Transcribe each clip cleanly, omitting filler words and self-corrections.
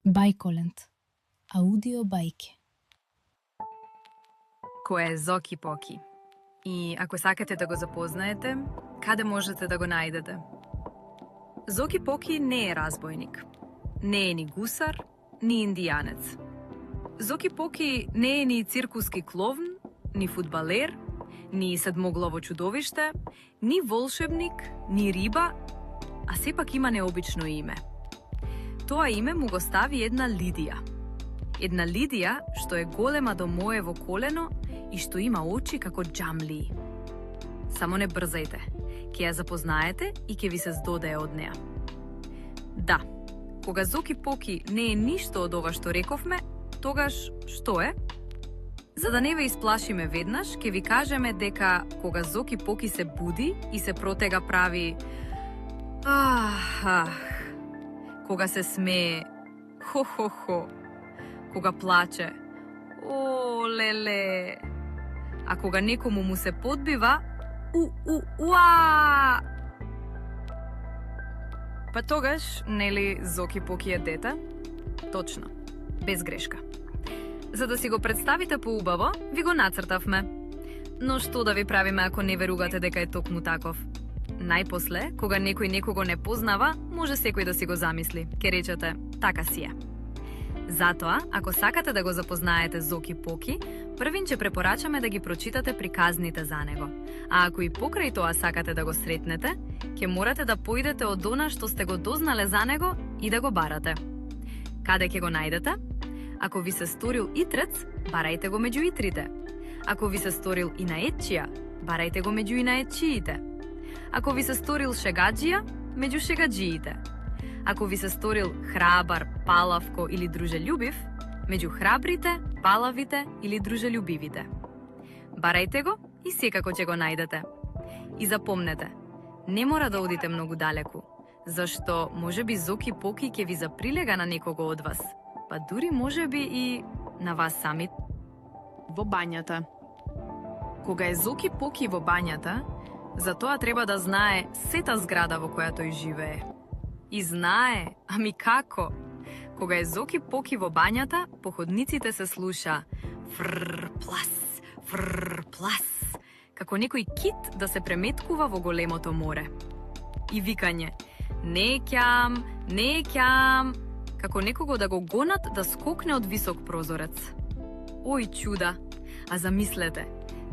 Бајколент. Аудио бајке. Кој е Зоки Поки? И ако сакате да го запознаете, каде можете да го најдете? Зоки Поки не е разбойник. Не е ни гусар, ни индијанец. Зоки Поки не е ни циркуски клоун, ни фудбалер, ни седмоглаво чудовиште, ни волшебник, ни риба, а сепак има необично име. Тоа име му го стави една Лидија. Една Лидија што е голема до моево колено и што има очи како џамлии. Само не брзајте, ќе ја запознаете и ќе ви се здодее од неа. Да, кога Зоки Поки не е ништо од ова што рековме, тогаш што е? За да не ве исплашиме веднаш, ќе ви кажеме дека кога Зоки Поки се буди и се протега прави кога се смее хо-хо-хо, кога плаче о-леле, а кога некому му се подбива у-у-уа. Па тогаш, нели Зоки Поки е дете? Точно, без грешка. За да си го представите поубаво, ви го нацртавме. Но што да ви правиме ако не верувате дека е токму таков? Најпосле, кога некој некого не познава, може секој да си го замисли. Ке речете, така си е. Затоа, ако сакате да го запознаете Зоки Поки, првин ќе препорачаме да ги прочитате приказните за него. А ако и покрај тоа сакате да го сретнете, ќе морате да поидете од она што сте го дознале за него и да го барате. Каде ќе го најдете? Ако ви се сторил итрец, барајте го меѓу итрите. Ако ви се сторил инаетчија, барајте го меѓу инаетчиите. Ако ви се сторил шегаджија, меѓу шегаджиите. Ако ви се сторил храбар, палавко или дружелюбив, меѓу храбрите, палавите или дружелюбивите. Барајте го и секако ќе го најдете. И запомнете, не мора да одите многу далеку, зашто можеби Зоки Поки ќе ви заприлега на некого од вас, па дури можеби и на вас сами. Во бањата. Кога е Зоки Поки во бањата, за тоа треба да знае сета зграда во која тој живее. И знае, ами како? Кога е Зоки Поки во бањата, по ходниците се слуша фрр плас, како некој кит да се преметкува во големото море. И викање, не ќам, како некого да го гонат да скокне од висок прозорец. Ој чуда, а замислете,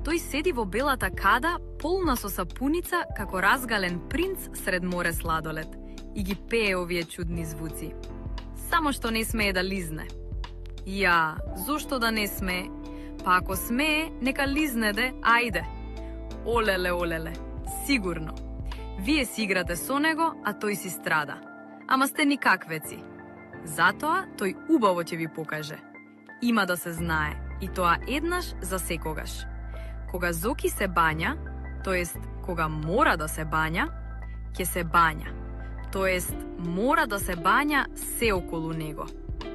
тој седи во белата када, полна со сапуница, како разгален принц сред море сладолед, и ги пее овие чудни звуци. Само што не смее да лизне. Ја, зошто да не смее? Па ако смее, нека лизнеде, ајде. Олеле, сигурно. Вие си играте со него, а тој си страда. Ама сте никаквеци. Затоа тој убаво ќе ви покаже. Има да се знае, и тоа еднаш за секогаш. Кога Зоки се бања, тоест кога мора да се бања, ќе се бања. Тоест мора да се бања се околу него.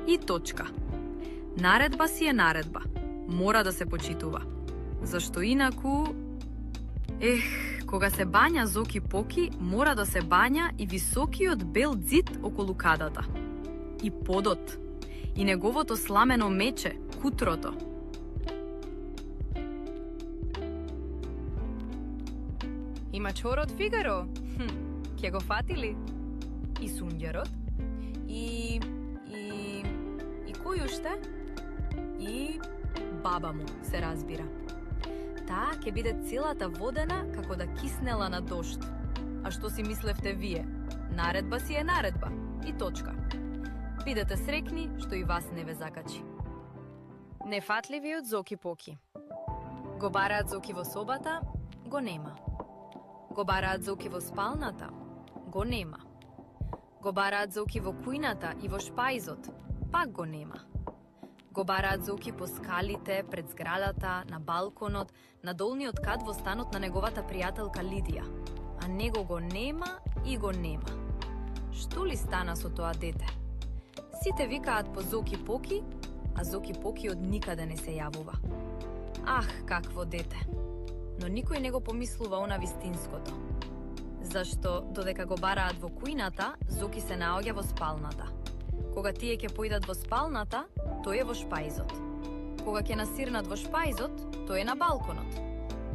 И точка. Наредба си е наредба. Мора да се почитува. Зашто инаку... кога се бања Зоки Поки, мора да се бања и високиот бел ѕид околу кадата. И подот. И неговото сламено мече, кутрото. Има чорот Фигаро. Ке го фатили? И сунѓерот? И кој уште? И баба му, се разбира. Таа ќе биде целата водена како да киснела на дожд. А што си мислевте вие? Наредба си е наредба. И точка. Бидете срекни што и вас не ве закачи. Нефатливиот Зоки Поки. Го бараат Зоки во собата, го нема. Го бараат Зоки во спалната, го нема. Го бараат Зоки во кујната и во шпајзот, пак го нема. Го бараат Зоки по скалите, пред зградата, на балконот, на долниот кат во станот на неговата пријателка Лидија. А него го нема и го нема. Што ли стана со тоа дете? Сите викаат по Зоки Поки, а Зоки Поки од никаде не се јавува. Ах, какво дете! Но никој не го помислува она вистинското. Зашто, додека го бараат во кујната, Зоки се наоѓа во спалната. Кога тие ќе поидат во спалната, тој е во шпајзот. Кога ќе насирнат во шпајзот, тој е на балконот.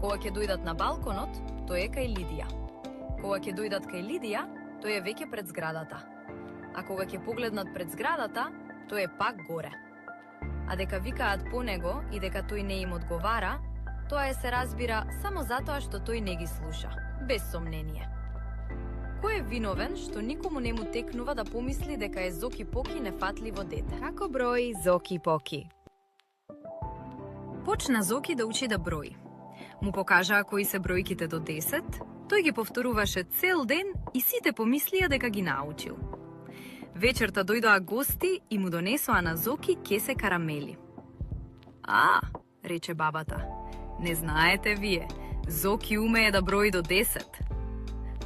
Кога ќе дојдат на балконот, тој е кај Лидија. Кога ќе дојдат кај Лидија, тој е веќе пред зградата. А кога ќе погледнат пред зградата, тој е пак горе. А дека викаат по него и дека тој не им одговара, тоа се разбира само затоа што тој не ги слуша, без сомнение. Кој е виновен што никому не му текнува да помисли дека е Зоки Поки нефатливо дете? Како брои Зоки Поки? Почна Зоки да учи да брои. Му покажаа кои се бројките до 10, тој ги повторуваше цел ден и сите помислија дека ги научил. Вечерта дојдоа гости и му донесоа на Зоки кесе карамели. А, рече бабата, не знаете вие, Зоки умее да брои до 10.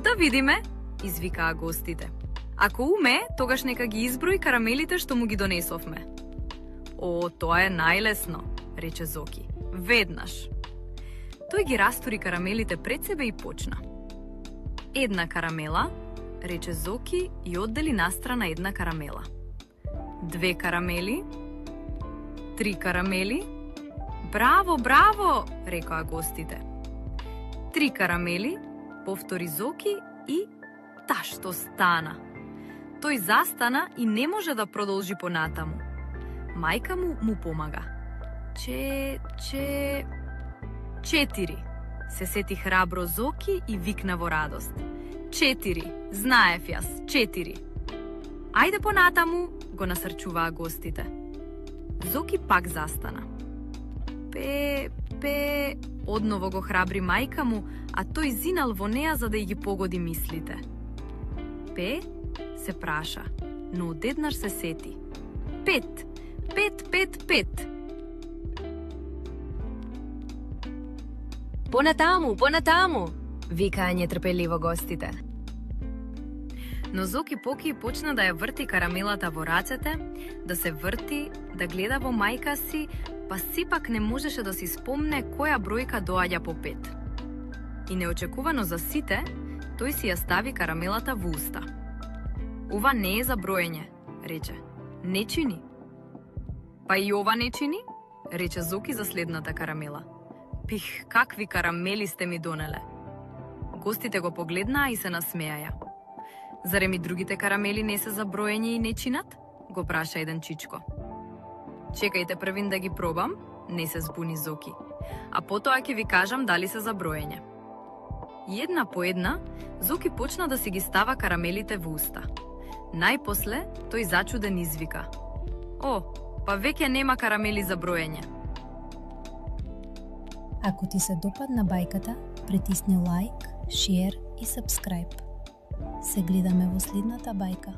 Да видиме, извикаа гостите. Ако умее, тогаш нека ги изброи карамелите што му ги донесовме. О, тоа е најлесно, рече Зоки. Веднаш. Тој ги растури карамелите пред себе и почна. Една карамела, рече Зоки и оддели настрана една карамела. 2 карамели, 3 карамели. Браво, браво, рекоа гостите. 3 карамели, повтори Зоки и та што стана. Тој застана и не може да продолжи понатаму. Мајка му помага. 4. Се сети храбро Зоки и викна во радост. 4. Знаев јас, 4. Ајде понатаму, го насрчуваа гостите. Зоки пак застана. Одново го храбри мајка му, а тој зинал во неа за да ги погоди мислите. Се праша, но одеднаш се сети. 5. Понатаму, викаа нетрпеливо гостите. Но Зоки Поки почна да ја врти карамелата во рацете, да се врти, да гледа во мајка си, па сепак не можеше да си спомне која бројка доаѓа по 5. И неочекувано за сите, тој си ја стави карамелата во уста. Ова не е за броење, рече. Не чини. Па и ова не чини, рече Зоки за следната карамела. Пих, какви карамели сте ми донеле. Гостите го погледнаа и се насмеаја. Зарем и другите карамели не се за броење и не чинат? Го праша еден чичко. Чекајте првин да ги пробам, не се збуни Зоки. А потоа ќе ви кажам дали се за броење. И една по една, Зоки почна да си ги става карамелите во уста. Најпосле, тој зачуден извика. О, па веќе нема карамели за броење. Ако ти се допадна бајката, притисни лайк, шер и сабскрајб. Се гледаме во следната бајка.